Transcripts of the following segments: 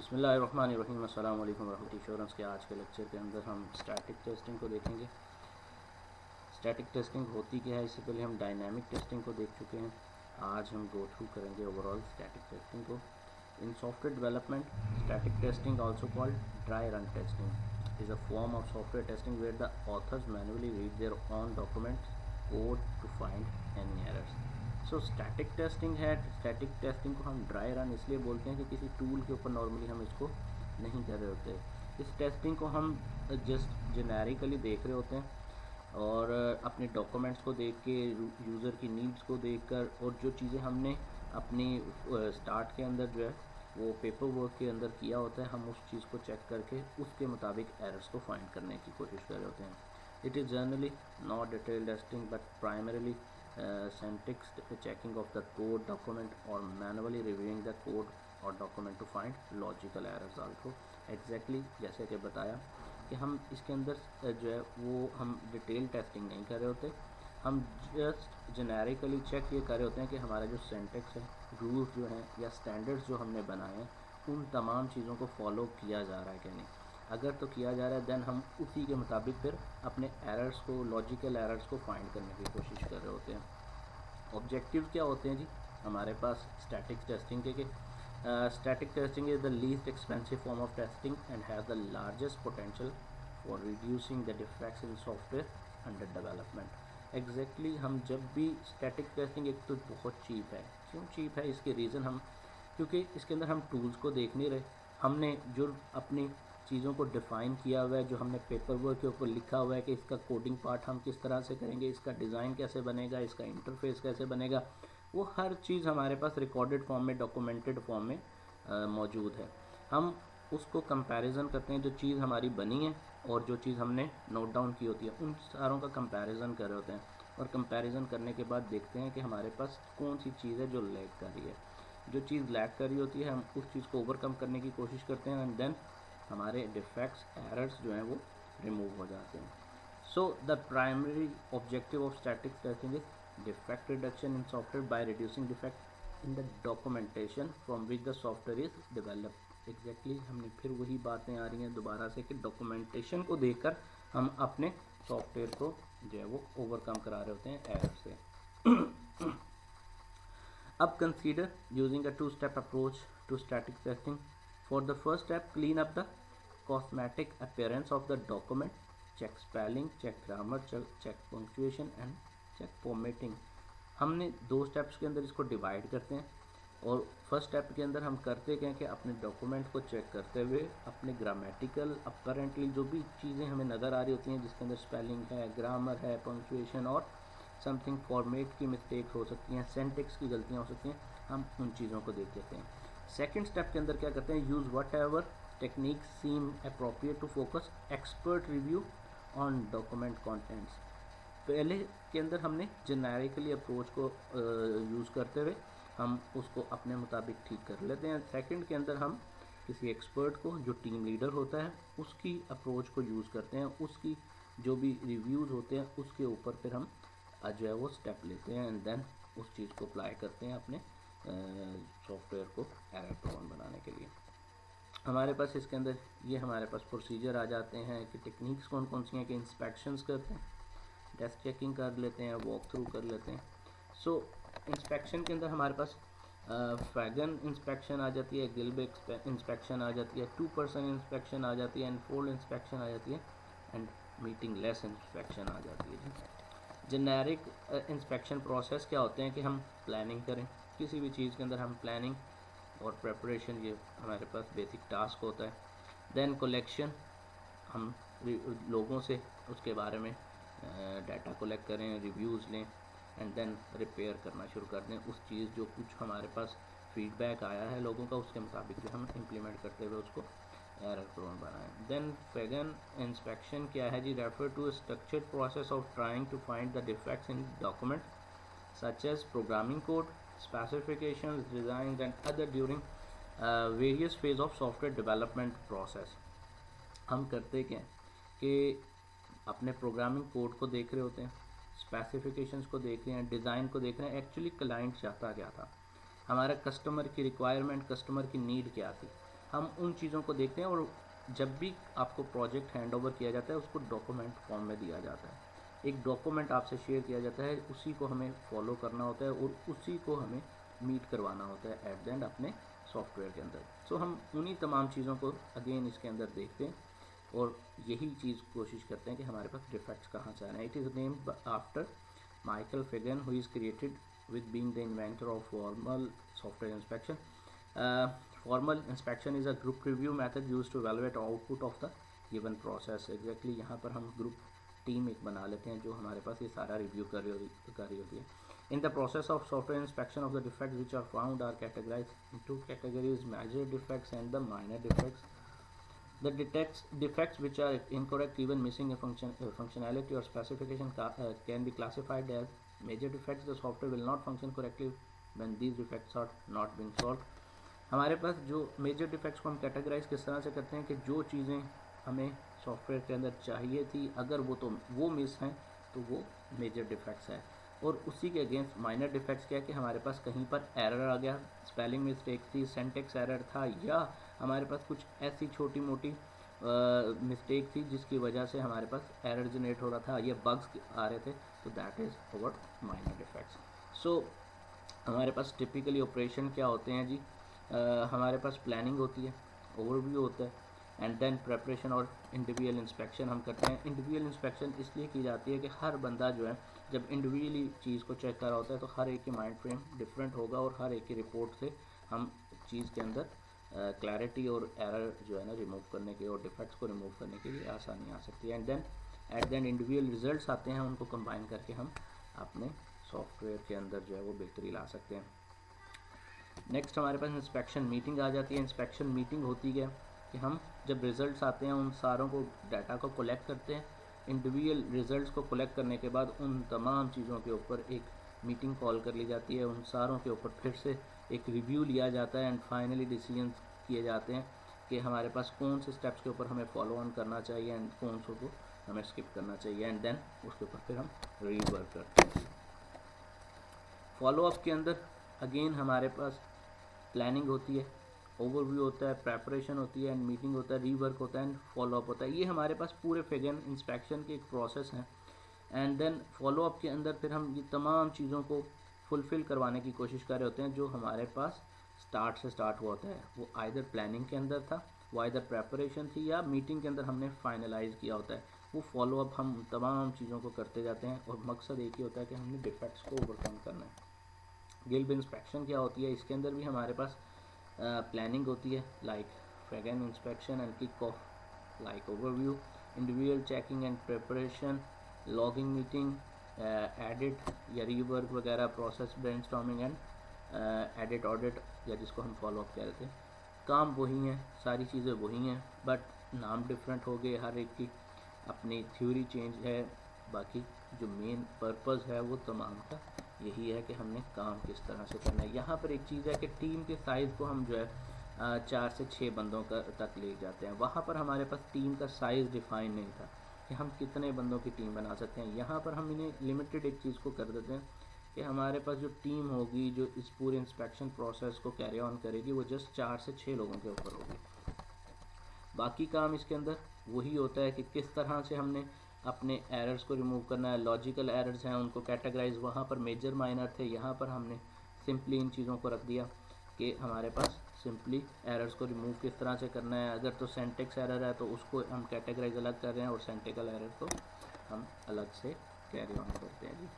बिस्मिल्लाहिर्रहमानिर्रहीम। अस्सलाम वालेकुम रहमतुल्लाहि इंश्योरेंस के आज के लेक्चर के अंदर हम स्टैटिक टेस्टिंग को देखेंगे। स्टैटिक टेस्टिंग होती क्या है, इससे पहले हम डायनामिक टेस्टिंग को देख चुके हैं। आज हम गो थ्रू करेंगे ओवरऑल स्टैटिक टेस्टिंग को। In software development, static testing also called dry run testing is a form of software testing where the authors manually read their own document code to find any errors. So static testing है। Static testing को हम dry run इसलिए बोलते हैं कि किसी tool के ऊपर नॉर्मली हम इसको नहीं कर रहे होते। इस टेस्टिंग को हम जस्ट जेनेरिकली देख रहे होते हैं और अपने डॉक्यूमेंट्स को देख के, यूज़र की नीड्स को देखकर, और जो चीज़ें हमने अपनी स्टार्ट के अंदर जो है वो पेपर वर्क के अंदर किया होता है, हम उस चीज़ को चेक करके उसके मुताबिक एरर्स को फाइंड करने की कोशिश कर रहे होते हैं। It is generally not detail testing but primarily syntax checking of the code document or manually reviewing the code or document to find logical errors also। exactly जैसे कि बताया कि हम इसके अंदर जो है वो हम डिटेल टेस्टिंग नहीं कर रहे होते, हम जस्ट जेनेरिकली चेक ये कर रहे होते हैं कि हमारा जो सिंटैक्स है, रूल्स जो हैं या स्टैंडर्ड्स जो हमने बनाए हैं, उन तमाम चीज़ों को फॉलो किया जा रहा है कि नहीं। अगर तो किया जा रहा है देन हम उसी के मुताबिक फिर अपने एरर्स को, लॉजिकल एरर्स को फाइंड करने की कोशिश कर रहे होते हैं। ऑब्जेक्टिव क्या होते हैं जी हमारे पास स्टैटिक टेस्टिंग के? Static testing is the least expensive form of testing and has the largest potential for reducing the defects in software under development. Exactly हम जब भी स्टैटिक टेस्टिंग, एक तो बहुत चीप है। क्यों चीप है? इसके रीज़न हम, क्योंकि इसके अंदर हम टूल्स को देख नहीं रहे, हमने जो अपनी चीज़ों को डिफ़ाइन किया हुआ है, जो हमने पेपर वर्क के ऊपर लिखा हुआ है कि इसका कोडिंग पार्ट हम किस तरह से करेंगे, इसका डिज़ाइन कैसे बनेगा, इसका इंटरफेस कैसे बनेगा, वो हर चीज़ हमारे पास रिकॉर्डेड फॉर्म में, डॉक्यूमेंटेड फॉर्म में मौजूद है। हम उसको कंपैरिजन करते हैं, जो चीज़ हमारी बनी है और जो चीज़ हमने नोट डाउन की होती है, उन सारों का कंपैरिजन कर रहे होते हैं। और कंपैरिजन करने के बाद देखते हैं कि हमारे पास कौन सी चीज़ है जो लैग कर रही है। जो चीज़ लैग कर रही होती है हम उस चीज़ को ओवरकम करने की कोशिश करते हैं एंड देन हमारे डिफेक्ट्स, एरर्स जो हैं वो रिमूव हो जाते हैं। So the primary objective of static testing is defect reduction in software by reducing defect in the documentation from which the software is developed. Exactly हमने फिर वही बातें आ रही हैं दोबारा से कि डॉक्यूमेंटेशन को देखकर हम अपने सॉफ्टवेयर को जो है वो ओवरकम करा रहे होते हैं एरर से। अब consider using a 2-step approach to static testing. For the first step, clean up the cosmetic appearance of the document. Check spelling, check grammar, check punctuation and check formatting। हमने 2 steps के अंदर इसको divide करते हैं और first step के अंदर हम करते क्या कि अपने डॉक्यूमेंट को चेक करते हुए अपने ग्रामेटिकल अपरेंटली जो भी चीज़ें हमें नज़र आ रही होती हैं, जिसके अंदर स्पेलिंग है, ग्रामर है, पंक्चुएशन और समथिंग फॉर्मेट की मिस्टेक हो सकती हैं, सिंटैक्स की गलतियाँ हो सकती हैं, हम उन चीज़ों को देख लेते हैं। सेकेंड स्टेप के अंदर क्या करते हैं, use whatever technique seem appropriate to focus expert review on document contents. पहले के अंदर हमने जेनेरिकली अप्रोच को यूज़ करते हुए हम उसको अपने मुताबिक ठीक कर लेते हैं। सेकंड के अंदर हम किसी एक्सपर्ट को, जो टीम लीडर होता है, उसकी अप्रोच को यूज़ करते हैं, उसकी जो भी रिव्यूज़ होते हैं उसके ऊपर फिर हम जो है वो स्टेप लेते हैं एंड देन उस चीज़ को अप्लाई करते हैं अपने सॉफ्टवेयर को एरर प्रोन बनाने के लिए। हमारे पास इसके अंदर ये हमारे पास प्रोसीजर आ जाते हैं कि टेक्निक्स कौन कौन सी हैं, कि इंस्पेक्शंस करते हैं, टेस्ट चेकिंग कर लेते हैं, वॉक थ्रू कर लेते हैं। सो इंस्पेक्शन के अंदर हमारे पास फैगन इंस्पेक्शन आ जाती है, गिल्ब इंस्पेक्शन आ जाती है, 2% इंस्पेक्शन आ जाती है एंड फोल्ड इंस्पेक्शन आ जाती है एंड मीटिंग लेस इंस्पेक्शन आ जाती है जी। जेनेरिक इंस्पेक्शन प्रोसेस क्या होते हैं कि हम प्लानिंग करें किसी भी चीज़ के अंदर, हम प्लानिंग और प्रेपरेशन, ये हमारे पास बेसिक टास्क होता है। देन कलेक्शन, हम लोगों से उसके बारे में डाटा कलेक्ट करें, रिव्यूज़ लें एंड देन रिपेयर करना शुरू कर दें उस चीज़, जो कुछ हमारे पास फीडबैक आया है लोगों का, उसके मुताबिक जो हम इम्प्लीमेंट करते हुए उसको एरर प्रोन बनाएं। देन फैगन इंस्पेक्शन क्या है जी, refer to structured process of trying to find the defects in document such as programming code, specifications, designs and other during various phase of software development process। हम करते क्या कि अपने programming code को देख रहे होते हैं, स्पेसिफिकेशंस को देख रहे हैं, डिज़ाइन को देख रहे हैं, एक्चुअली क्लाइंट चाहता क्या था, हमारा कस्टमर की रिक्वायरमेंट, कस्टमर की नीड क्या थी, हम उन चीज़ों को देखते हैं और जब भी आपको प्रोजेक्ट हैंड ओवर किया जाता है उसको डॉक्यूमेंट फॉर्म में दिया जाता है, एक डॉक्यूमेंट आपसे शेयर किया जाता है, उसी को हमें फॉलो करना होता है और उसी को हमें मीट करवाना होता है एट द एंड अपने सॉफ्टवेयर के अंदर। सो हम उन्हीं तमाम चीज़ों को अगेन इसके अंदर देखते हैं और यही चीज़ कोशिश करते हैं कि हमारे पास डिफेक्ट्स कहाँ से आ रहे हैं। It is named after Michael Fagan who is created with being the inventor of formal software inspection. Formal inspection is a group review method used to evaluate output of the given process. Exactly यहाँ पर हम group team एक बना लेते हैं जो हमारे पास ये सारा रिव्यू कर रही होती है। In the process of software inspection of the defects which are found are categorized into categories: major defects and the minor defects. The defects which are incorrect, even missing a functionality or specification can be classified as major defects. The software will not function correctly when these defects are not being solved. हमारे पास जो major defects को हम categorise किस तरह से करते हैं कि जो चीज़ें हमें सॉफ्टवेयर के अंदर चाहिए थी अगर वो मिस हैं तो वो मेजर डिफेक्ट्स है। और उसी के अगेंस्ट माइनर डिफेक्ट्स क्या है कि हमारे पास कहीं पर एरर आ गया, स्पेलिंग मिस्टेक थी, सिंटैक्स एरर था, या हमारे पास कुछ ऐसी छोटी मोटी मिस्टेक थी जिसकी वजह से हमारे पास एरर जनरेट हो रहा था या बग्स आ रहे थे, तो that is our minor defects. So हमारे पास टिपिकली ऑपरेशन क्या होते हैं जी, हमारे पास प्लानिंग होती है, ओवरव्यू होता है, एंड देन प्रेपरेशन और इंडिविजुअल इंस्पेक्शन हम करते हैं। इंडिविजुअल इंस्पेक्शन इसलिए की जाती है कि हर बंदा जो है जब इंडिविजुअली चीज़ को चेक कर रहा होता है तो हर एक की माइंड फ्रेम डिफरेंट होगा और हर एक की रिपोर्ट से हम चीज़ के अंदर क्लैरिटी और एरर जो है ना रिमूव करने के और डिफेक्ट्स को रिमूव करने के लिए आसानी आ सकती है। And then at then individual results आते हैं, उनको कंबाइन करके हम अपने सॉफ्टवेयर के अंदर जो है वो बेहतरी ला सकते हैं। नेक्स्ट हमारे पास इंस्पेक्शन मीटिंग आ जाती है। इंस्पेक्शन मीटिंग होती है कि हम जब रिज़ल्ट्स आते हैं उन सारों को डाटा को कलेक्ट करते हैं। इंडिविजुअल रिज़ल्ट्स को कलेक्ट करने के बाद उन तमाम चीज़ों के ऊपर एक मीटिंग कॉल कर ली जाती है, उन सारों के ऊपर फिर से एक रिव्यू लिया जाता है एंड फाइनली डिसीजन किए जाते हैं कि हमारे पास कौन से स्टेप्स के ऊपर हमें फॉलो ऑन करना चाहिए एंड कौन से को हमें स्किप करना चाहिए, एंड देन उसके ऊपर फिर हम रीवर्क करते हैं। फॉलोअप के अंदर अगेन हमारे पास प्लानिंग होती है, ओवरव्यू होता है, प्रेपरेशन होती है एंड मीटिंग होता है, रीवर्क होता है एंड फॉलोअप होता है। ये हमारे पास पूरे फेगन इंस्पेक्शन के एक प्रोसेस है। एंड देन फॉलोअप के अंदर फिर हम ये तमाम चीज़ों को फुलफ़िल करवाने की कोशिश कर रहे होते हैं जो हमारे पास स्टार्ट से स्टार्ट हुआ होता है। वो आइदर प्लानिंग के अंदर था, वो आइदर प्रेपरेशन थी, या मीटिंग के अंदर हमने फाइनलाइज किया होता है। वो फॉलोअप हम तमाम चीज़ों को करते जाते हैं और मकसद एक ही होता है कि हमने डिफेक्ट्स को ओवरकम करना है। गिल्ब इंस्पेक्शन क्या होती है, इसके अंदर भी हमारे पास प्लानिंग होती है, like Fagan inspection and kick off, like overview, individual checking and preparation, logging meeting, edit या रीवर्क वगैरह, process brainstorming and edit audit, या जिसको हम फॉलोअप कह रहे थे। काम वही हैं, सारी चीज़ें वही हैं, बट नाम डिफरेंट हो गए, हर एक की अपनी थ्योरी चेंज है, बाकी जो मेन पर्पस है वो तमाम का यही है कि हमने काम किस तरह से करना है। यहाँ पर एक चीज़ है कि टीम के साइज़ को हम जो है 4 से 6 बंदों का तक ले जाते हैं। वहाँ पर हमारे पास टीम का साइज़ डिफाइन नहीं था कि हम कितने बंदों की टीम बना सकते हैं। यहाँ पर हम इन्हें लिमिटेड एक चीज़ को कर देते हैं कि हमारे पास जो टीम होगी जो इस पूरे इंस्पेक्शन प्रोसेस को कैरी ऑन करेगी वो जस्ट 4 से 6 लोगों के ऊपर होगी। बाकी काम इसके अंदर वही होता है कि किस तरह से हमने अपने एरर्स को रिमूव करना है। लॉजिकल एरर्स हैं उनको कैटेगराइज, वहाँ पर मेजर माइनर थे, यहाँ पर हमने सिंपली इन चीज़ों को रख दिया कि हमारे पास सिंपली एरर्स को रिमूव किस तरह से करना है। अगर तो सिंटैक्स एरर है तो उसको हम कैटेगराइज अलग कर रहे हैं और सिंटैक्टिकल एरर को हम अलग से कैरी ऑन करते हैं जी।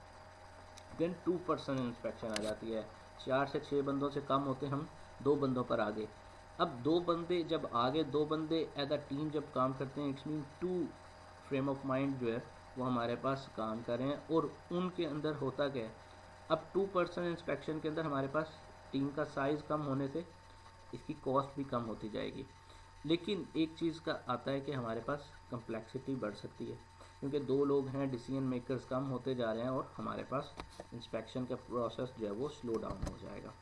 देन 2 पर्सन इंस्पेक्शन आ जाती है। 4 से 6 बंदों से कम होते हम 2 बंदों पर आगे। अब 2 बंदे जब आगे 2 बंदे एज अ टीम जब काम करते हैं, it's mean 2 frame of mind जो है वो हमारे पास काम कर रहे हैं। और उनके अंदर होता क्या है, अब 2 पर्सन इंस्पेक्शन के अंदर हमारे पास टीम का साइज़ कम होने से इसकी कॉस्ट भी कम होती जाएगी। लेकिन एक चीज़ का आता है कि हमारे पास कम्प्लेक्सिटी बढ़ सकती है क्योंकि 2 लोग हैं, डिसीजन मेकर्स कम होते जा रहे हैं और हमारे पास इंस्पेक्शन का प्रोसेस जो है वो स्लो डाउन हो जाएगा।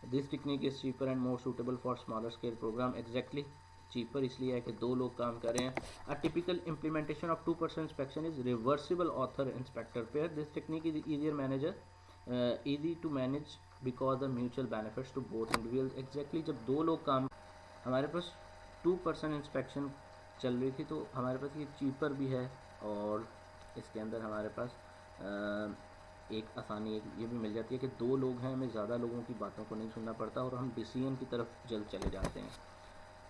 This technique is cheaper and more suitable for smaller scale program. Exactly cheaper इसलिए है कि 2 लोग काम कर रहे हैं। A typical implementation of 2 person inspection is reversible author inspector pair. This technique is easier manager easy to manage because the mutual benefits to both individual. Exactly जब दो लोग काम, हमारे पास 2% इंस्पेक्शन चल रही थी, तो हमारे पास ये चीपर भी है और इसके अंदर हमारे पास एक आसानी एक ये भी मिल जाती है कि दो लोग हैं, हमें ज़्यादा लोगों की बातों को नहीं सुनना पड़ता और हम डिसीजन की तरफ जल्द चले जाते हैं।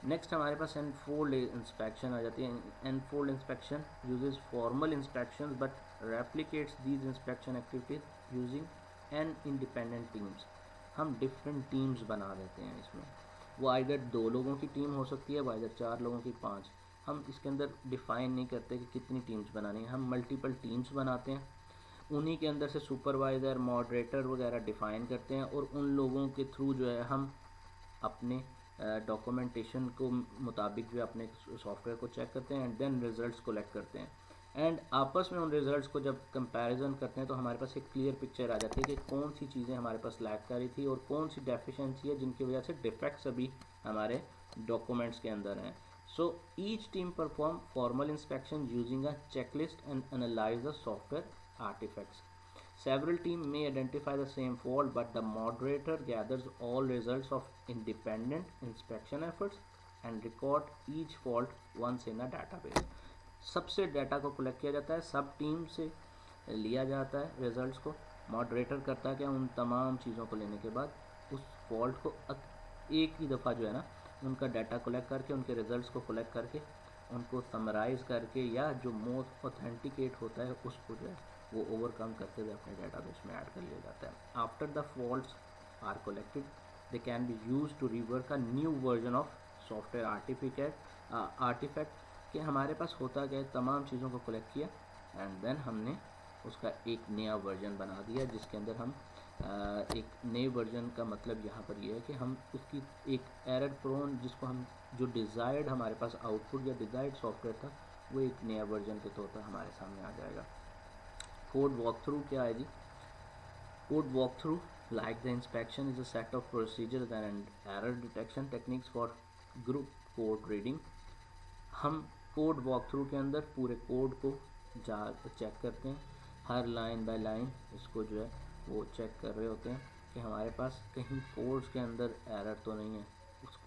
नेक्स्ट हमारे पास एनफोल्ड इंस्पेक्शन आ जाती है। N fold inspection uses formal inspection but replicates these inspection activities using an independent teams. हम डिफरेंट टीम्स बना देते हैं इसमें, वो आइदर 2 लोगों की टीम हो सकती है, वो आइदर 4 लोगों की, 5। हम इसके अंदर डिफ़ाइन नहीं करते कि कितनी टीम्स बनानी है, हम मल्टीपल टीम्स बनाते हैं, उन्हीं के अंदर से सुपरवाइज़र, मॉडरेटर वगैरह डिफ़ाइन करते हैं और उन लोगों के थ्रू जो है हम अपने डॉक्यूमेंटेशन को मुताबिक जो अपने सॉफ्टवेयर को चेक करते हैं एंड देन रिजल्ट्स कलेक्ट करते हैं। एंड आपस में उन रिजल्ट्स को जब कंपैरिजन करते हैं तो हमारे पास एक क्लियर पिक्चर आ जाती है कि कौन सी चीज़ें हमारे पास लैक कर रही थी और कौन सी डेफिशिएंसी है जिनकी वजह से डिफेक्ट्स अभी हमारे डॉक्यूमेंट्स के अंदर हैं। So each team perform formal inspection using a checklist and analyse the software artifacts. Several teams may identify the same fault, but the moderator gathers all results of independent inspection efforts and record each fault once in a database. सबसे data को collect किया जाता है, सब team से लिया जाता है रिजल्ट्स को, मॉडरेटर करता है क्या उन तमाम चीज़ों को लेने के बाद उस फॉल्ट को एक ही दफ़ा जो है ना उनका डाटा कलेक्ट करके उनके रिजल्ट्स को कलेक्ट करके उनको समराइज़ करके या जो मोस्ट ऑथेंटिकेट होता है उसको जो है वो ओवरकम करते हुए अपने डेटाबेस में ऐड कर लिया जाता है। After the faults are collected they can be use to rework a new version of software artifact कि हमारे पास होता गया तमाम चीज़ों को कलेक्ट किया एंड देन हमने उसका एक नया वर्जन बना दिया जिसके अंदर हम एक नए वर्जन का मतलब यहाँ पर यह है कि हम उसकी एक एरर प्रोन जिसको हम जो डिज़ायर्ड हमारे पास आउटपुट या डिज़ायर्ड सॉफ्टवेयर था वो एक नया वर्जन के तौर पर हमारे सामने आ जाएगा। कोड वॉक थ्रू क्या है जी? Code walk through like the inspection is a set of procedures and error detection techniques for group code reading. हम कोड वॉक थ्रू के अंदर पूरे कोड को चेक करते हैं, हर लाइन बाय लाइन इसको जो है वो चेक कर रहे होते हैं कि हमारे पास कहीं कोड्स के अंदर एरर तो नहीं है।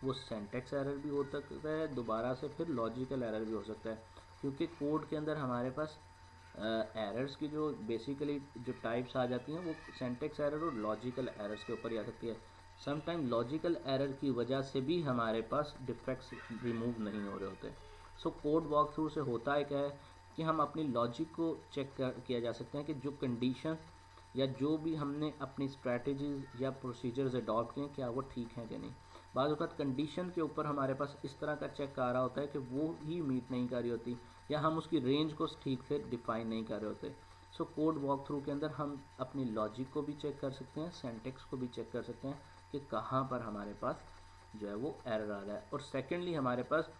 वो सिंटैक्स एरर भी हो सकता है दोबारा से, फिर लॉजिकल एरर भी हो सकता है क्योंकि कोड के अंदर हमारे पास एरर्स की जो बेसिकली जो टाइप्स आ जाती हैं वो सिंटैक्स एरर और लॉजिकल एरर्स के ऊपर ही आ सकती है। समटाइम लॉजिकल एरर की वजह से भी हमारे पास डिफेक्ट्स रिमूव नहीं हो रहे होते। सो कोड वॉक थ्रू से होता है क्या है कि हम अपनी लॉजिक को चेक किया जा सकते हैं कि जो कंडीशन या जो भी हमने अपनी स्ट्रैटेजीज या प्रोसीजर्स अडॉप्ट किए क्या वो ठीक हैं कि नहीं। बाज़ वक़्त कंडीशन के ऊपर हमारे पास इस तरह का चेक आ रहा होता है कि वो ही मीट नहीं कर रही होती या हम उसकी रेंज को ठीक से डिफ़ाइन नहीं कर रहे होते। सो कोड वॉक थ्रू के अंदर हम अपनी लॉजिक को भी चेक कर सकते हैं, सिंटैक्स को भी चेक कर सकते हैं कि कहाँ पर हमारे पास जो है वो एरर आ रहा है। और सेकेंडली हमारे पास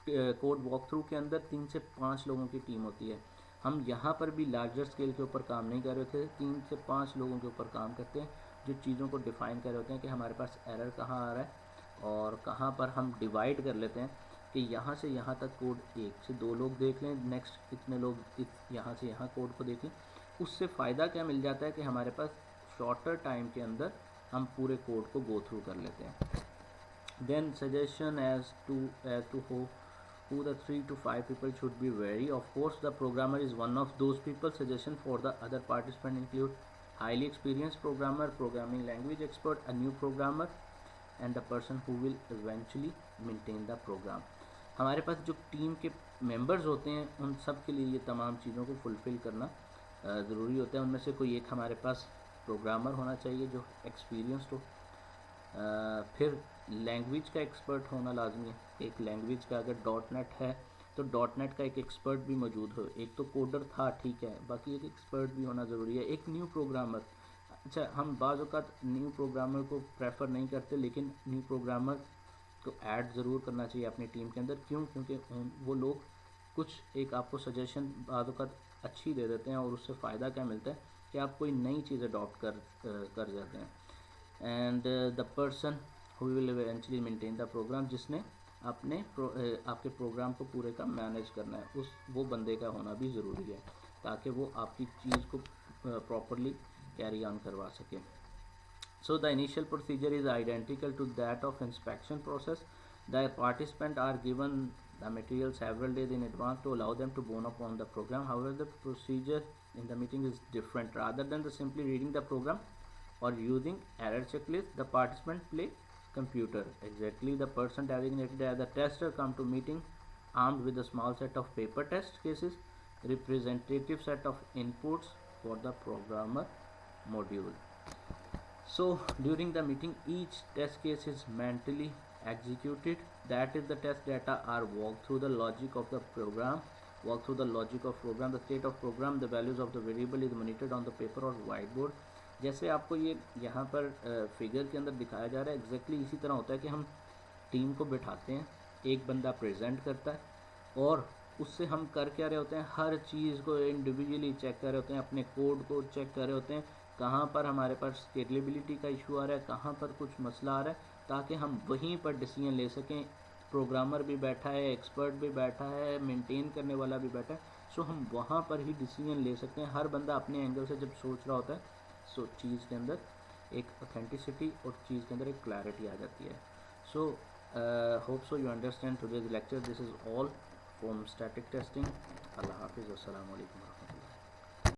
कोड वॉक थ्रू के अंदर 3 से 5 लोगों की टीम होती है। हम यहाँ पर भी लार्जर स्केल के ऊपर काम नहीं कर रहे थे, 3 से 5 लोगों के ऊपर काम करते हैं जो चीज़ों को डिफ़ाइन कर रहे होते हैं कि हमारे पास एरर कहाँ आ रहा है और कहाँ पर हम डिवाइड कर लेते हैं कि यहाँ से यहाँ तक कोड 1 से 2 लोग देख लें, नेक्स्ट इतने लोग यहाँ से यहाँ कोड को देख लें। उससे फ़ायदा क्या मिल जाता है कि हमारे पास शॉर्टर टाइम के अंदर हम पूरे कोड को गो थ्रू कर लेते हैं। Then suggestion as to who the 3 to 5 people should be wary. Of course, the programmer is one of those people. Suggestion for the other participants include highly experienced programmer, programming language expert, a new programmer, and the person who will eventually maintain the program. हमारे पास जो team के members होते हैं उन सब के लिए ये तमाम चीज़ों को फुलफ़िल करना ज़रूरी होता है। उनमें से कोई एक हमारे पास प्रोग्रामर होना चाहिए जो एक्सपीरियंस्ड हो, फिर लैंग्वेज का एक्सपर्ट होना लाजमी है। एक लैंग्वेज का अगर .NET है तो .NET का एक एक्सपर्ट भी मौजूद हो। एक तो कोडर था ठीक है, बाकी एक एक्सपर्ट भी होना ज़रूरी है। एक न्यू प्रोग्रामर, अच्छा हम बाज़ औक़ात न्यू प्रोग्रामर को प्रेफर नहीं करते लेकिन न्यू प्रोग्रामर को ऐड ज़रूर करना चाहिए अपनी टीम के अंदर। क्यों? क्योंकि वो लोग कुछ एक आपको सजेशन बाज़ औक़ात अच्छी दे देते हैं और उससे फ़ायदा क्या मिलता है कि आप कोई नई चीज़ अडॉप्ट कर जाते हैं। And the person who will eventually maintain the program, जिसने अपने आपके प्रोग्राम को पूरे का मैनेज करना है, वो बंदे का होना भी ज़रूरी है ताकि वो आपकी चीज़ को प्रॉपरली कैरी ऑन करवा सके। So the initial procedure is identical to that of inspection process. The participants are given the material several days in advance to allow them to bone up on the program. However, the procedure in the meeting is different. Rather than the simply reading the program or using error checklist, the participant play computer. Exactly, the person designated as the tester come to meeting armed with a small set of paper test cases, representative set of inputs for the programmer module. So during the meeting, each test case is mentally executed. That is, the test data are walked through the logic of the program. The state of program, the values of the variable is monitored on the paper और whiteboard. जैसे आपको ये यहाँ पर figure के अंदर दिखाया जा रहा है, एग्जैक्टली इसी तरह होता है कि हम टीम को बिठाते हैं, एक बंदा प्रेजेंट करता है और उससे हम कर क्या रहे होते हैं, हर चीज़ को इंडिविजुअली चेक कर रहे होते हैं, अपने कोड को चेक कर रहे होते हैं, कहाँ पर हमारे पास स्केलेबिलिटी का इशू आ रहा है, कहाँ पर कुछ मसला आ रहा है, ताकि हम वहीं पर डिसीजन ले सकें. प्रोग्रामर भी बैठा है, एक्सपर्ट भी बैठा है, मेंटेन करने वाला भी बैठा है. सो हम वहाँ पर ही डिसीजन ले सकते हैं. हर बंदा अपने एंगल से जब सोच रहा होता है, सो चीज़ के अंदर एक ऑथेंटिसिटी और चीज़ के अंदर एक क्लैरिटी आ जाती है. So hope so you understand today's lecture. This is all from static testing. अल्लाह हाफिज़. अस्सलाम वालेकुम.